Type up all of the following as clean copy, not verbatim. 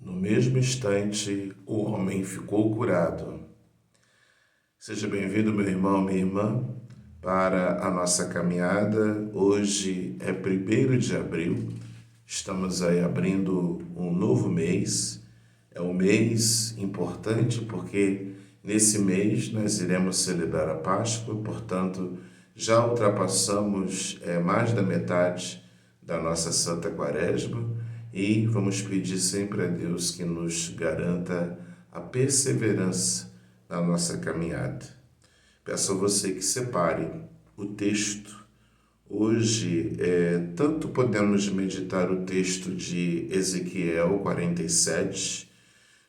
No mesmo instante, o homem ficou curado. Seja bem-vindo, meu irmão, minha irmã, para a nossa caminhada. Hoje é 1º de abril, estamos aí abrindo um novo mês. É um mês importante porque nesse mês nós iremos celebrar a Páscoa, portanto, já ultrapassamos mais da metade da nossa Santa Quaresma e vamos pedir sempre a Deus que nos garanta a perseverança na nossa caminhada. Peço a você que separe o texto. Hoje, tanto podemos meditar o texto de Ezequiel 47,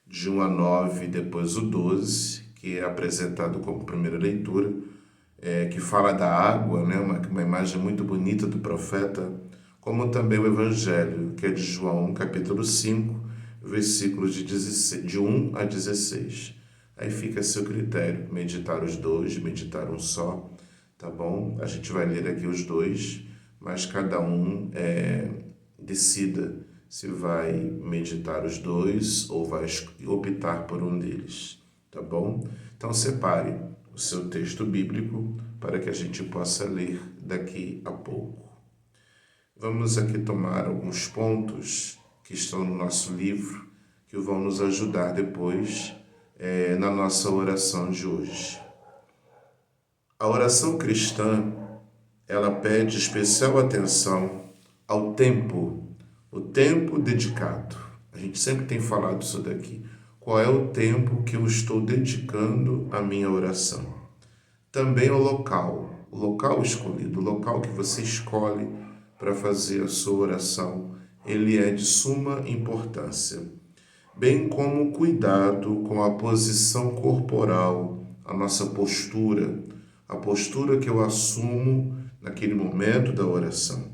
de 1 a 9, depois o 12, que é apresentado como primeira leitura, que fala da água, né? uma imagem muito bonita do profeta, como também o Evangelho, que é de João, capítulo 5, versículos de 1 a 16. Aí fica a seu critério, meditar os dois, meditar um só, tá bom? A gente vai ler aqui os dois, mas cada um decida se vai meditar os dois ou vai optar por um deles, tá bom? Então separe o seu texto bíblico para que a gente possa ler daqui a pouco. Vamos aqui tomar alguns pontos que estão no nosso livro, que vão nos ajudar depois na nossa oração de hoje. A oração cristã, ela pede especial atenção ao tempo, o tempo dedicado. A gente sempre tem falado isso daqui. Qual é o tempo que eu estou dedicando à minha oração? Também o local escolhido, o local que você escolhe para fazer a sua oração, ele é de suma importância. Bem como o cuidado com a posição corporal, a nossa postura, a postura que eu assumo naquele momento da oração.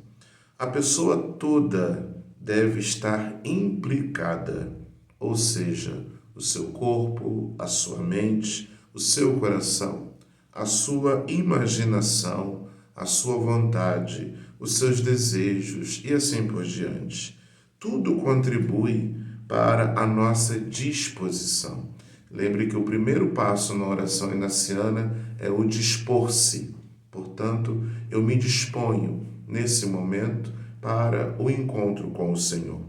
A pessoa toda deve estar implicada, ou seja, o seu corpo, a sua mente, o seu coração, a sua imaginação, a sua vontade, os seus desejos e assim por diante. Tudo contribui para a nossa disposição. Lembre que o primeiro passo na oração inaciana é o dispor-se. Portanto, eu me disponho nesse momento para o encontro com o Senhor.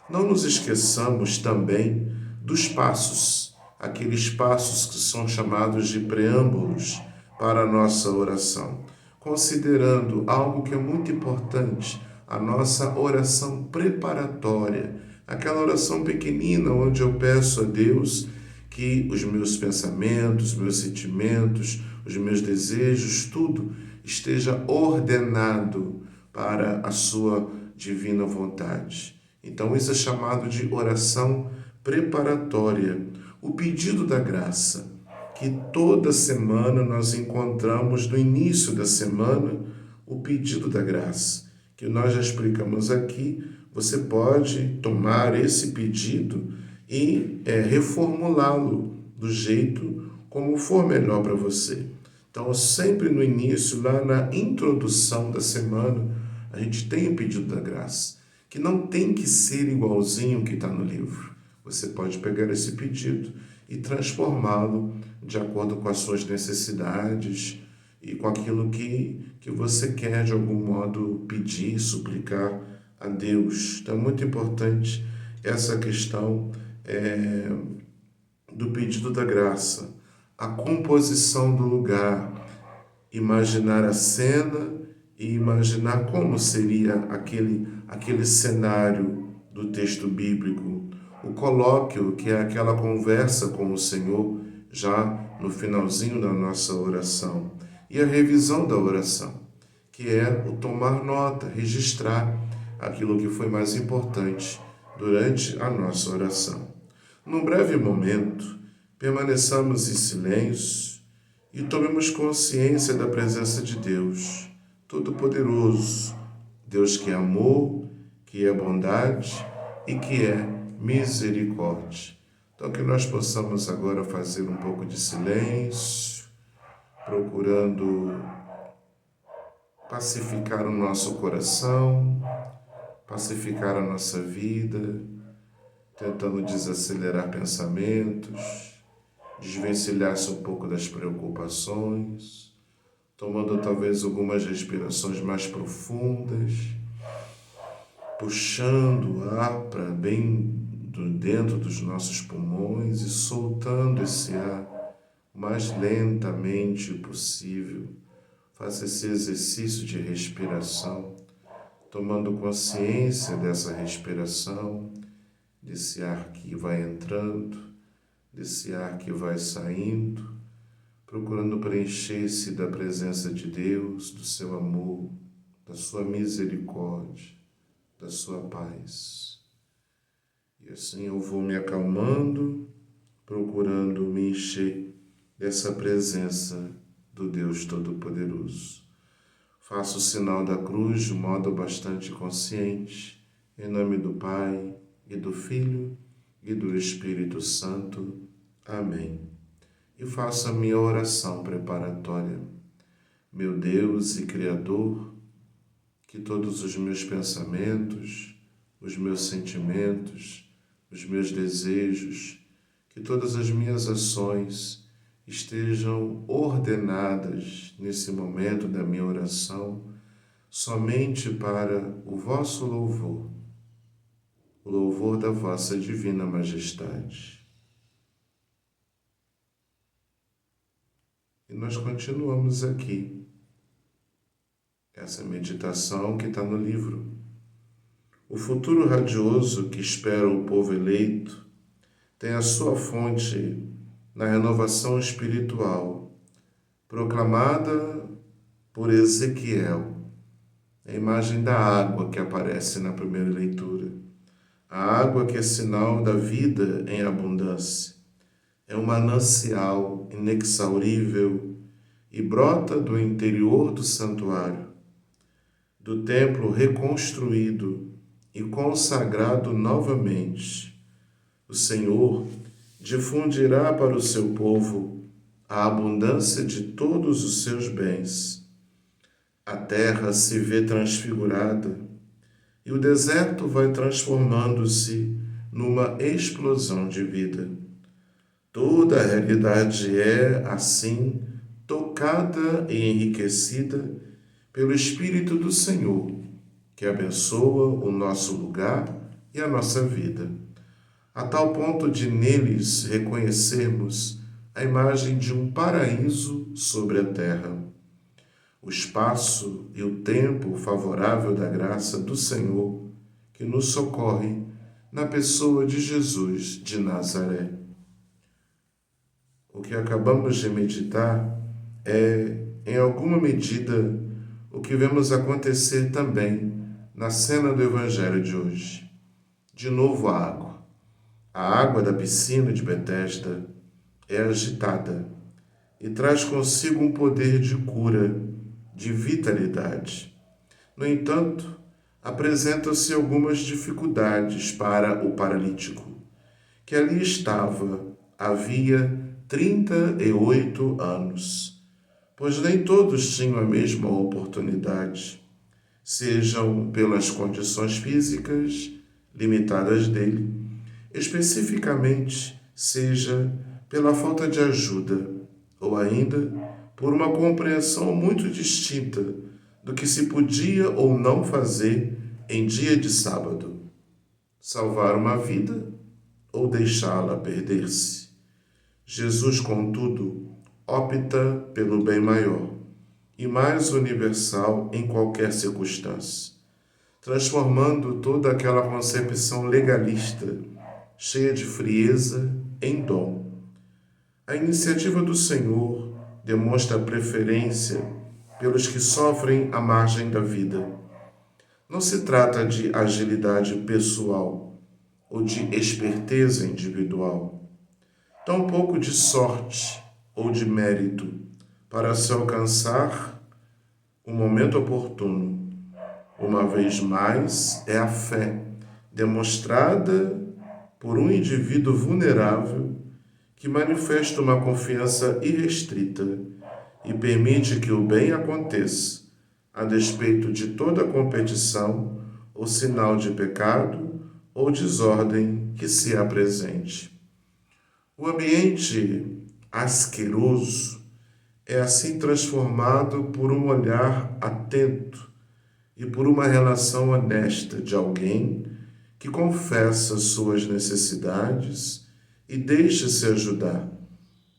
Não nos esqueçamos também dos passos, aqueles passos que são chamados de preâmbulos para a nossa oração, considerando algo que é muito importante, a nossa oração preparatória, aquela oração pequenina onde eu peço a Deus que os meus pensamentos, meus sentimentos, os meus desejos, tudo esteja ordenado para a sua divina vontade. Então isso é chamado de oração preparatória, o pedido da graça, que toda semana nós encontramos no início da semana o pedido da graça, que nós já explicamos aqui. Você pode tomar esse pedido e reformulá-lo do jeito como for melhor para você. Então, sempre no início, lá na introdução da semana, a gente tem o pedido da graça, que não tem que ser igualzinho o que está no livro. Você pode pegar esse pedido e transformá-lo de acordo com as suas necessidades e com aquilo que você quer, de algum modo, pedir, suplicar a Deus. Então, é muito importante essa questão do pedido da graça, a composição do lugar, imaginar a cena e imaginar como seria aquele cenário do texto bíblico, o colóquio, que é aquela conversa com o Senhor já no finalzinho da nossa oração, e a revisão da oração, que é o tomar nota, registrar aquilo que foi mais importante durante a nossa oração. Num breve momento, permaneçamos em silêncio e tomemos consciência da presença de Deus, Todo-Poderoso, Deus que é amor, que é bondade e que é misericórdia. Então, que nós possamos agora fazer um pouco de silêncio, procurando pacificar o nosso coração, pacificar a nossa vida, tentando desacelerar pensamentos, desvencilhar-se um pouco das preocupações, tomando talvez algumas respirações mais profundas, puxando o ar para bem dentro dos nossos pulmões e soltando esse ar o mais lentamente possível. Faça esse exercício de respiração, tomando consciência dessa respiração, desse ar que vai entrando, desse ar que vai saindo, procurando preencher-se da presença de Deus, do seu amor, da sua misericórdia, da sua paz. E assim eu vou me acalmando, procurando me encher dessa presença do Deus Todo-Poderoso. Faço o sinal da cruz de modo bastante consciente, em nome do Pai, e do Filho, e do Espírito Santo. Amém. E faço a minha oração preparatória. Meu Deus e Criador, que todos os meus pensamentos, os meus sentimentos, os meus desejos, que todas as minhas ações estejam ordenadas nesse momento da minha oração somente para o vosso louvor, o louvor da vossa divina majestade. E nós continuamos aqui, essa meditação que está no livro. O futuro radioso que espera o povo eleito tem a sua fonte na renovação espiritual, proclamada por Ezequiel, a imagem da água que aparece na primeira leitura. A água que é sinal da vida em abundância. É um manancial inexaurível e brota do interior do santuário, do templo reconstruído e consagrado novamente. O Senhor difundirá para o seu povo a abundância de todos os seus bens. A terra se vê transfigurada e o deserto vai transformando-se numa explosão de vida. Toda a realidade é, assim, tocada e enriquecida pelo Espírito do Senhor, que abençoa o nosso lugar e a nossa vida, a tal ponto de neles reconhecermos a imagem de um paraíso sobre a terra. O espaço e o tempo favorável da graça do Senhor, que nos socorre na pessoa de Jesus de Nazaré. O que acabamos de meditar é, em alguma medida, o que vemos acontecer também na cena do Evangelho de hoje. De novo a água. A água da piscina de Betesda é agitada e traz consigo um poder de cura, de vitalidade. No entanto, apresentam-se algumas dificuldades para o paralítico, que ali estava havia 38 anos, pois nem todos tinham a mesma oportunidade, sejam pelas condições físicas limitadas dele, especificamente seja pela falta de ajuda, ou ainda por uma compreensão muito distinta do que se podia ou não fazer em dia de sábado: salvar uma vida ou deixá-la perder-se. Jesus, contudo, opta pelo bem maior e mais universal em qualquer circunstância, transformando toda aquela concepção legalista, cheia de frieza, em dom. A iniciativa do Senhor demonstra preferência pelos que sofrem à margem da vida. Não se trata de agilidade pessoal ou de esperteza individual, tampouco de sorte ou de mérito para se alcançar o momento oportuno. Uma vez mais, é a fé demonstrada por um indivíduo vulnerável que manifesta uma confiança irrestrita e permite que o bem aconteça, a despeito de toda competição ou sinal de pecado ou desordem que se apresente. O ambiente asqueroso é assim transformado por um olhar atento e por uma relação honesta de alguém que confessa suas necessidades e deixa-se ajudar,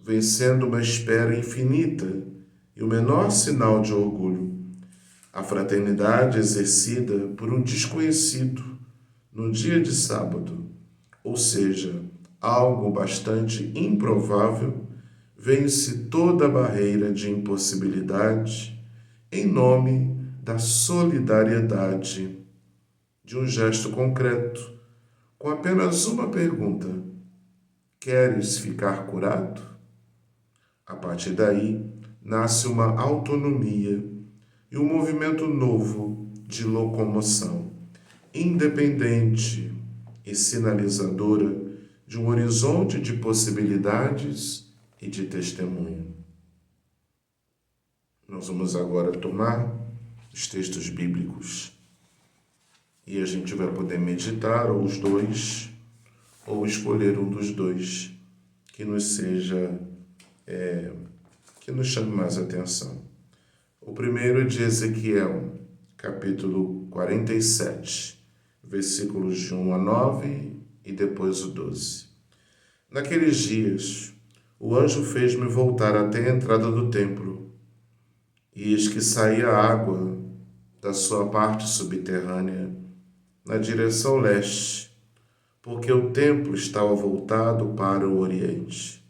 vencendo uma espera infinita e o menor sinal de orgulho. A fraternidade exercida por um desconhecido no dia de sábado, ou seja, algo bastante improvável, vence toda a barreira de impossibilidade em nome da solidariedade, de um gesto concreto, com apenas uma pergunta: queres ficar curado? A partir daí, nasce uma autonomia e um movimento novo de locomoção, independente e sinalizadora de um horizonte de possibilidades e de testemunho. Nós vamos agora tomar os textos bíblicos e a gente vai poder meditar ou os dois, ou escolher um dos dois que nos seja, que nos chame mais atenção. O primeiro é de Ezequiel, capítulo 47, versículos de 1 a 9 e depois o 12. Naqueles dias, o anjo fez-me voltar até a entrada do templo, e eis que saía água da sua parte subterrânea, na direção leste, porque o templo estava voltado para o oriente.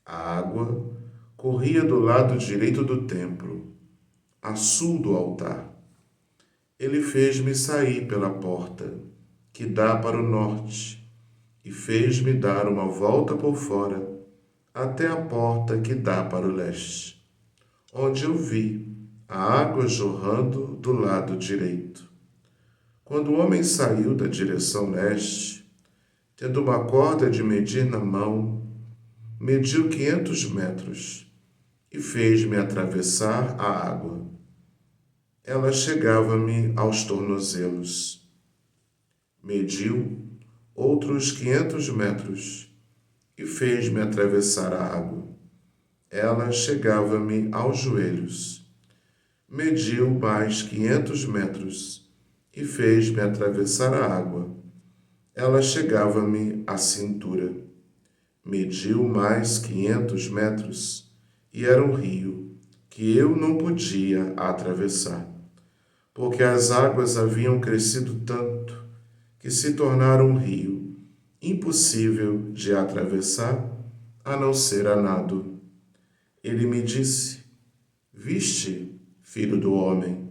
A água corria do lado direito do templo, a sul do altar. Ele fez-me sair pela porta, que dá para o norte, e fez-me dar uma volta por fora, até a porta que dá para o leste, onde eu vi a água jorrando do lado direito. Quando o homem saiu da direção leste, tendo uma corda de medir na mão, mediu 500 metros e fez-me atravessar a água. Ela chegava-me aos tornozelos. Mediu outros 500 metros e fez-me atravessar a água. Ela chegava-me aos joelhos. Mediu mais 500 metros e fez-me atravessar a água. Ela chegava-me à cintura. Mediu mais 500 metros e era um rio que eu não podia atravessar, porque as águas haviam crescido tanto que se tornaram um rio impossível de atravessar, a não ser a nado. Ele me disse: viste, filho do homem?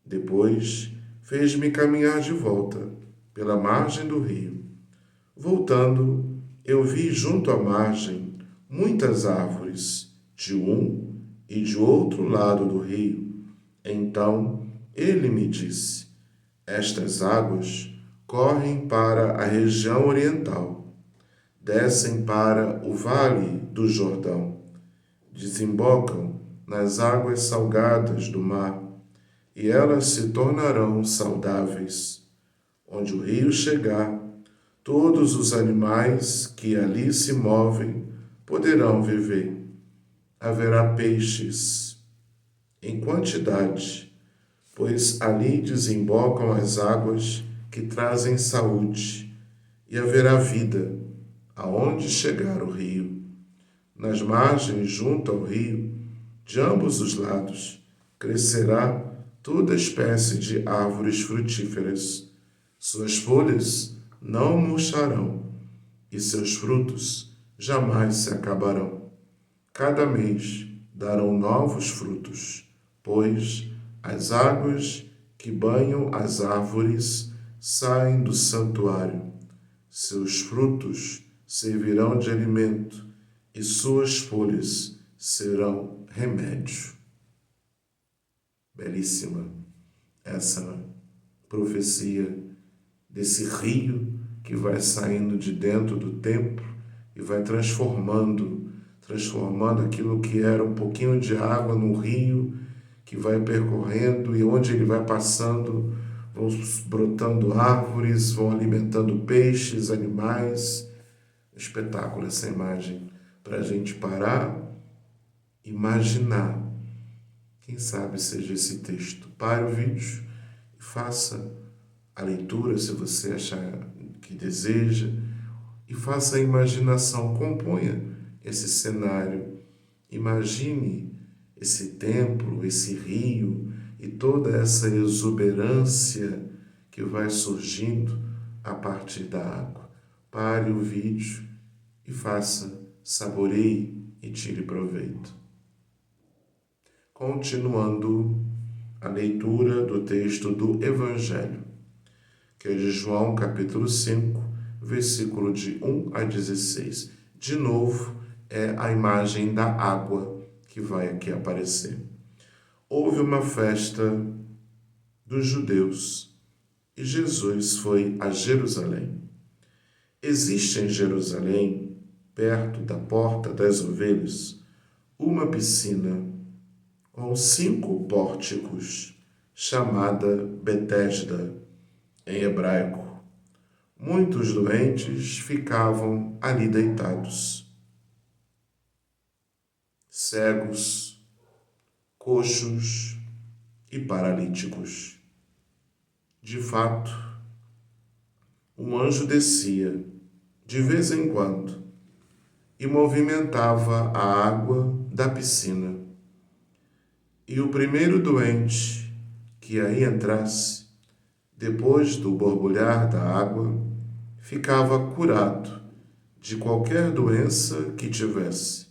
Depois fez-me caminhar de volta pela margem do rio. Voltando, eu vi junto à margem muitas árvores, de um e de outro lado do rio. Então ele me disse: estas águas correm para a região oriental, descem para o vale do Jordão, desembocam nas águas salgadas do mar, e elas se tornarão saudáveis. Onde o rio chegar, todos os animais que ali se movem poderão viver. Haverá peixes em quantidade, pois ali desembocam as águas que trazem saúde, e haverá vida aonde chegar o rio. Nas margens, junto ao rio, de ambos os lados, crescerá toda espécie de árvores frutíferas. Suas folhas não murcharão, e seus frutos jamais se acabarão. Cada mês darão novos frutos, pois as águas que banham as árvores saem do santuário. Seus frutos servirão de alimento, e suas folhas serão remédio. Belíssima essa profecia desse rio que vai saindo de dentro do templo e vai transformando aquilo que era um pouquinho de água no rio, que vai percorrendo, e onde ele vai passando, vão brotando árvores, vão alimentando peixes, animais. Espetáculo essa imagem, para a gente parar, imaginar. Quem sabe seja esse texto. Pare o vídeo e faça a leitura, se você achar que deseja, e faça a imaginação, componha esse cenário. Imagine esse templo, esse rio e toda essa exuberância que vai surgindo a partir da água. Pare o vídeo e faça, saboreie e tire proveito. Continuando a leitura do texto do Evangelho, que é de João, capítulo 5, versículo de 1 a 16. De novo, é a imagem da água que vai aqui aparecer. Houve uma festa dos judeus e Jesus foi a Jerusalém. Existe em Jerusalém, perto da Porta das Ovelhas, uma piscina com 5 pórticos, chamada Betesda, em hebraico. Muitos doentes ficavam ali deitados. Cegos, coxos e paralíticos. De fato, um anjo descia, de vez em quando, e movimentava a água da piscina. E o primeiro doente que aí entrasse, depois do borbulhar da água, ficava curado de qualquer doença que tivesse.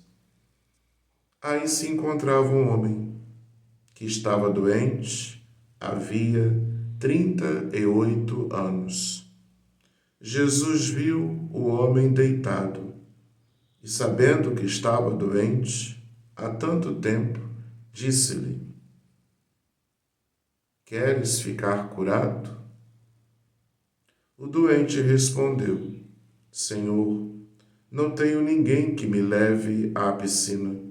Aí se encontrava um homem que estava doente havia 38 anos. Jesus viu o homem deitado e, sabendo que estava doente há tanto tempo, disse-lhe: Queres ficar curado? O doente respondeu: Senhor, não tenho ninguém que me leve à piscina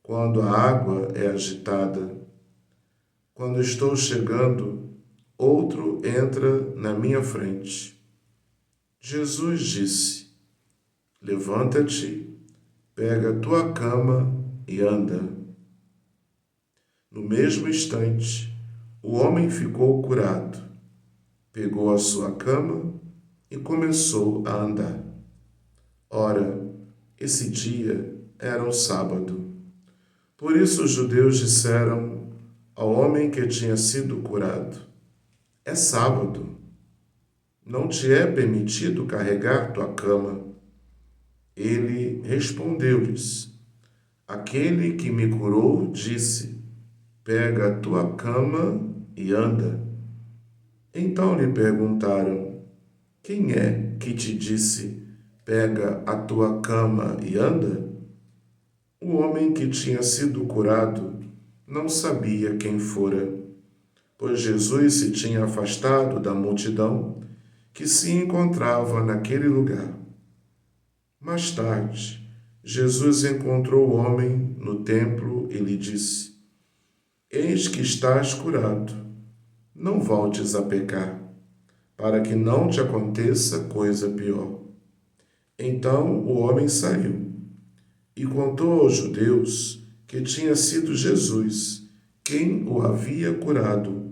quando a água é agitada. Quando estou chegando, outro entra na minha frente. Jesus disse: Levanta-te, pega a tua cama e anda. No mesmo instante, o homem ficou curado, pegou a sua cama e começou a andar. Ora, esse dia era um sábado. Por isso os judeus disseram ao homem que tinha sido curado: É sábado, não te é permitido carregar tua cama. Ele respondeu-lhes: Aquele que me curou disse: Pega a tua cama e anda. Então lhe perguntaram: Quem é que te disse: Pega a tua cama e anda? O homem que tinha sido curado não sabia quem fora, pois Jesus se tinha afastado da multidão que se encontrava naquele lugar. Mais tarde, Jesus encontrou o homem no templo e lhe disse: Eis que estás curado, não voltes a pecar, para que não te aconteça coisa pior. Então o homem saiu e contou aos judeus que tinha sido Jesus quem o havia curado.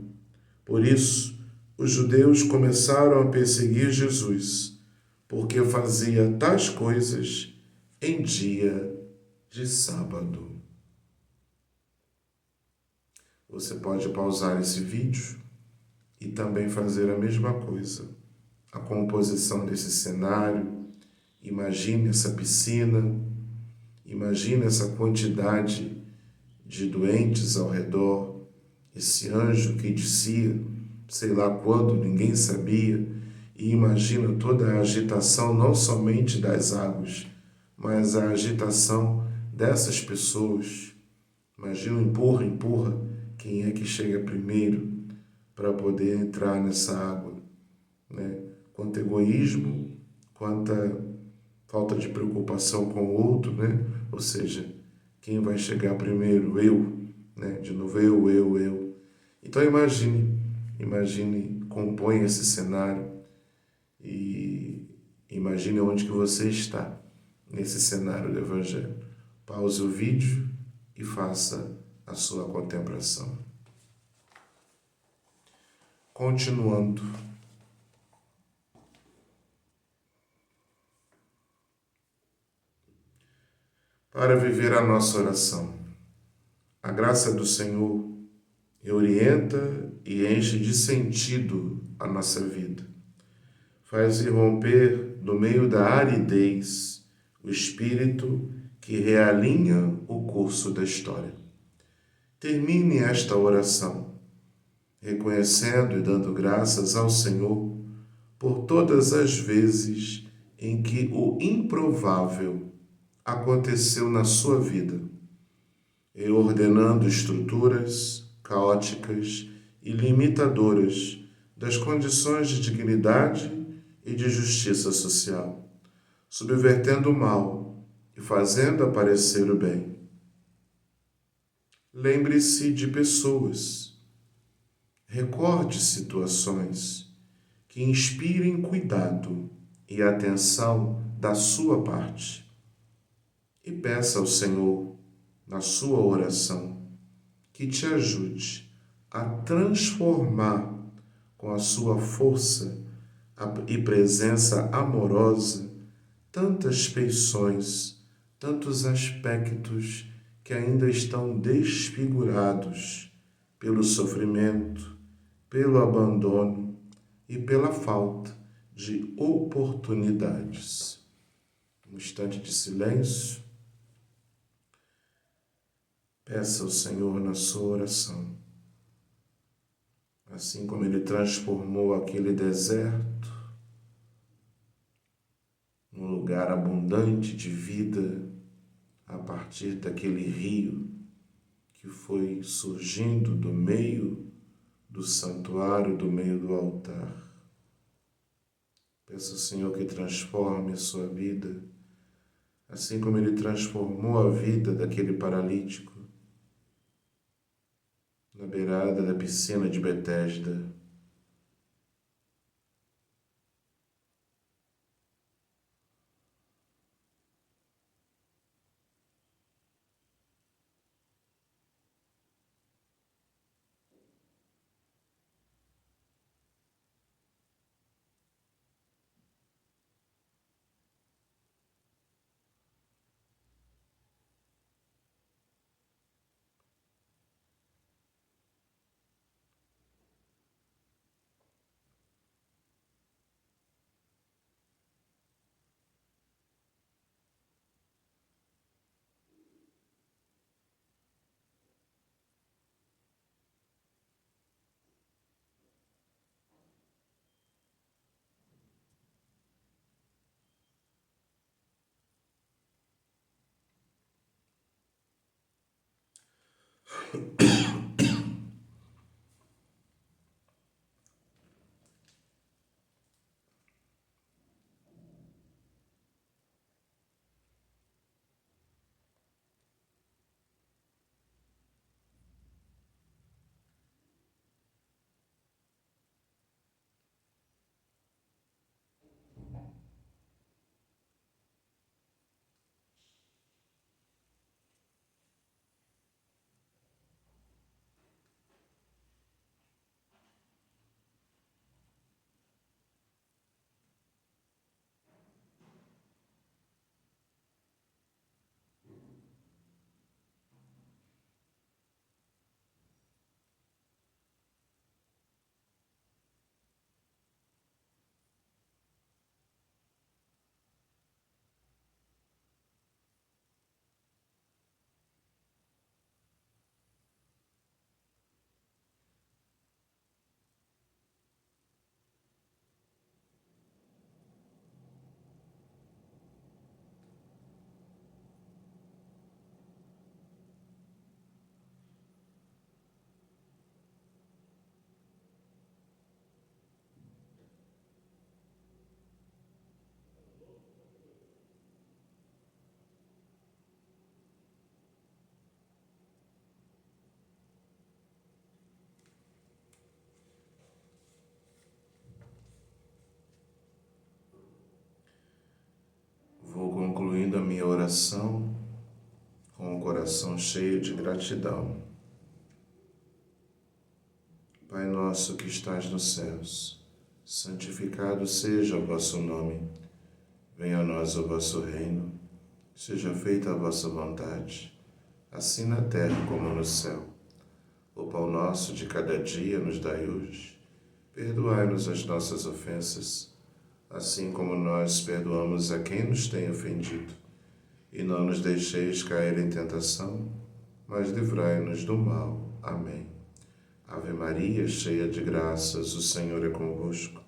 Por isso, os judeus começaram a perseguir Jesus, porque fazia tais coisas em dia de sábado. Você pode pausar esse vídeo e também fazer a mesma coisa. A composição desse cenário, imagine essa piscina, imagine essa quantidade de doentes ao redor, esse anjo que descia, sei lá quando, ninguém sabia, e imagina toda a agitação não somente das águas, mas a agitação dessas pessoas. Imagina, empurra, quem é que chega primeiro para poder entrar nessa água, né? Quanto egoísmo, quanta falta de preocupação com o outro, né? Ou seja, quem vai chegar primeiro? Eu, né? De novo, eu. Então imagine Imagine, compõe esse cenário e imagine onde que você está nesse cenário do Evangelho. Pause o vídeo e faça a sua contemplação. Continuando. Para viver a nossa oração, a graça do Senhor orienta e enche de sentido a nossa vida. Faz irromper do meio da aridez o espírito que realinha o curso da história. Termine esta oração, reconhecendo e dando graças ao Senhor por todas as vezes em que o improvável aconteceu na sua vida, e ordenando estruturas caóticas e limitadoras das condições de dignidade e de justiça social, subvertendo o mal e fazendo aparecer o bem. Lembre-se de pessoas, recorde situações que inspirem cuidado e atenção da sua parte e peça ao Senhor, na sua oração, que te ajude a transformar com a sua força e presença amorosa tantas feições, tantos aspectos que ainda estão desfigurados pelo sofrimento, pelo abandono e pela falta de oportunidades. Um instante de silêncio. Peça ao Senhor na sua oração, assim como Ele transformou aquele deserto num lugar abundante de vida a partir daquele rio que foi surgindo do meio do santuário, do meio do altar. Peça ao Senhor que transforme a sua vida, assim como Ele transformou a vida daquele paralítico na beirada da piscina de Betesda. oração com o coração cheio de gratidão. Pai nosso que estás nos céus, santificado seja o vosso nome. Venha a nós o vosso reino, seja feita a vossa vontade, assim na terra como no céu. O pão nosso de cada dia nos dai hoje. Perdoai-nos as nossas ofensas, assim como nós perdoamos a quem nos tem ofendido. E não nos deixeis cair em tentação, mas livrai-nos do mal. Amém. Ave Maria, cheia de graças, o Senhor é convosco.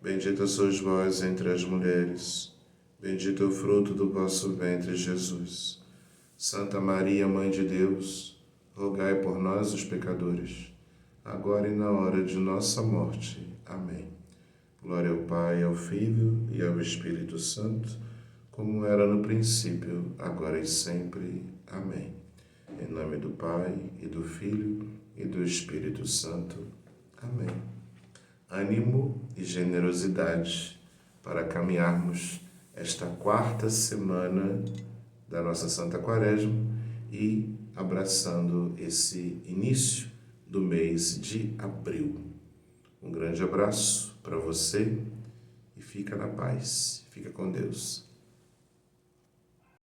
Bendita sois vós entre as mulheres, bendito é o fruto do vosso ventre, Jesus. Santa Maria, Mãe de Deus, rogai por nós, os pecadores, agora e na hora de nossa morte. Amém. Glória ao Pai, ao Filho e ao Espírito Santo, como era no princípio, agora e sempre. Amém. Em nome do Pai, e do Filho, e do Espírito Santo. Amém. Ânimo e generosidade para caminharmos esta quarta semana da nossa Santa Quaresma e abraçando esse início do mês de abril. Um grande abraço para você e fica na paz. Fica com Deus.